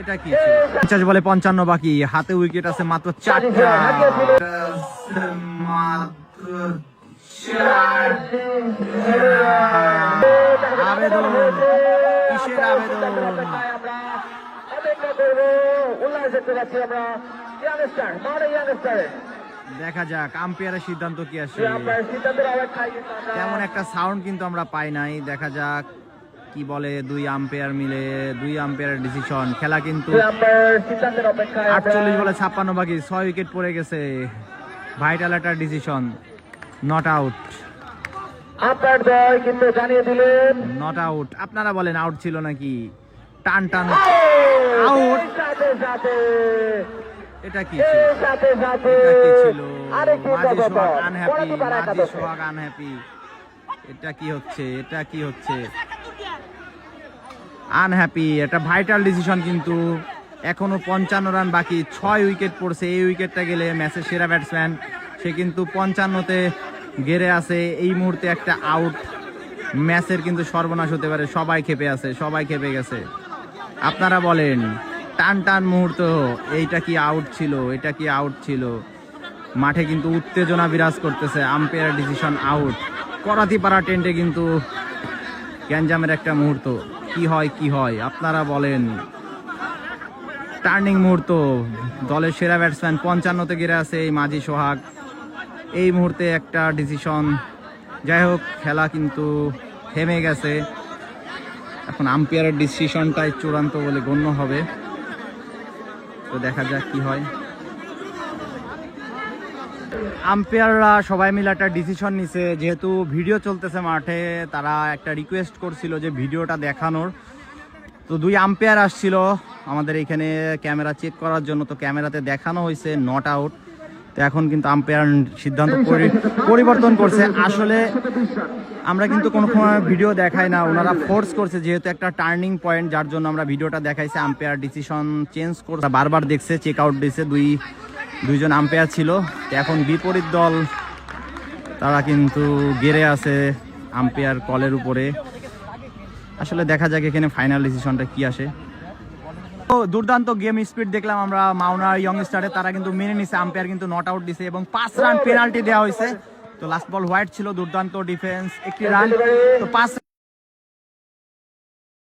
এটা কি 50 বলে 55 বাকি, হাতে উইকেট আছে মাত্র 4টা। আবেদন কিসের আবেদন? দেখা যাক আম্পায়ারের সিদ্ধান্ত কি আসে। তেমন একটা সাউন্ড কিন্তু আমরা পাই নাই। দেখা যাক কি বলে দুই আম্পায়ার মিলে, দুই আম্পায়ারের ডিসিশন। খেলা কিন্তু 48 বলে 56 বাকি, 6 উইকেট পড়ে গেছে। ভাইটাল একটা ডিসিশন, নট আউট। কিন্তু জানিয়ে দিলেন নট আউট। আপনারা বলেন আউট ছিল নাকি? টান টান আউট। এটা কি ছিল? এটা কি ছিল? মাঝি সোহাগ আনহ্যাপি, মাঝি সোহাগ আনহ্যাপি। এটা কি হচ্ছে? এটা কি হচ্ছে? আনহ্যাপি। এটা ভাইটাল ডিসিশন কিন্তু এখনো 55 রান বাকি, 6 উইকেট পড়ছে। এই উইকেটটা গেলে ম্যাচের সেরা ব্যাটসম্যান, সে কিন্তু 55তে গেড়ে আছে। এই মুহূর্তে একটা আউট, ম্যাচের কিন্তু সর্বনাশ হতে পারে। সবাই ক্ষেপে আছে, সবাই ক্ষেপে গেছে। আপনারা বলেন টান টান মুহূর্ত, এইটা কি আউট ছিল? এটা কি আউট ছিল? মাঠে কিন্তু উত্তেজনা বিরাজ করতেছে। Umpire decision out. করাতিপাড়া টেন্টে কিন্তু গ্যাঞ্জামের একটা মুহূর্ত। কি হয় কি হয় আপনারা বলেন। টার্নিং মুহূর্ত, দলের সেরা ব্যাটসম্যান 55তে গিরে আছে এই মাঝি সোহাগ। এই মুহূর্তে একটা ডিসিশন। যাই হোক, খেলা কিন্তু থেমে গেছে। এখন আম্পায়ারের ডিসিশনটাই চূড়ান্ত বলে গণ্য হবে। তো দেখা যাক কি হয়। আম্পায়াররা সবাই মিলে একটা ডিসিশন নিছে। যেহেতু ভিডিও চলতেছে মাঠে, তারা একটা রিকোয়েস্ট করছিল যে ভিডিওটা দেখানোর। তো দুই আম্পায়ার আসছিল আমাদের এখানে ক্যামেরা চেক করার জন্য। তো ক্যামেরাতে দেখানো হয়েছে নট আউট। তো এখন কিন্তু আম্পায়ার সিদ্ধান্ত পরিবর্তন করছে। আসলে আমরা কিন্তু কোনো সময় ভিডিও দেখাই না, ওনারা ফোর্স করছে যেহেতু একটা টার্নিং পয়েন্ট, যার জন্য আমরা ভিডিওটা দেখাইছি। আম্পায়ার ডিসিশন চেঞ্জ করছে, বারবার দেখছে, চেক আউট দিয়েছে। দুইজন আম্পায়ার ছিল। এখন বিপরীত দল তারা কিন্তু গেড়ে আছে আম্পায়ার কলের উপরে। আসলে দেখা যাক এখানে ফাইনাল ডিসিশনটা কি আসে। তো দুর্দান্ত গেম স্পিড দেখলাম আমরা মাওনা ইয়ং স্টারে। তারা কিন্তু মেনে নিছে, আম্পায়ার কিন্তু নট আউট দিছে এবং 5 রান পেনাল্টি দেওয়া হয়েছে। তো লাস্ট বল হোয়াইট ছিল, দুর্দান্ত ডিফেন্স, একটি রান। তো 5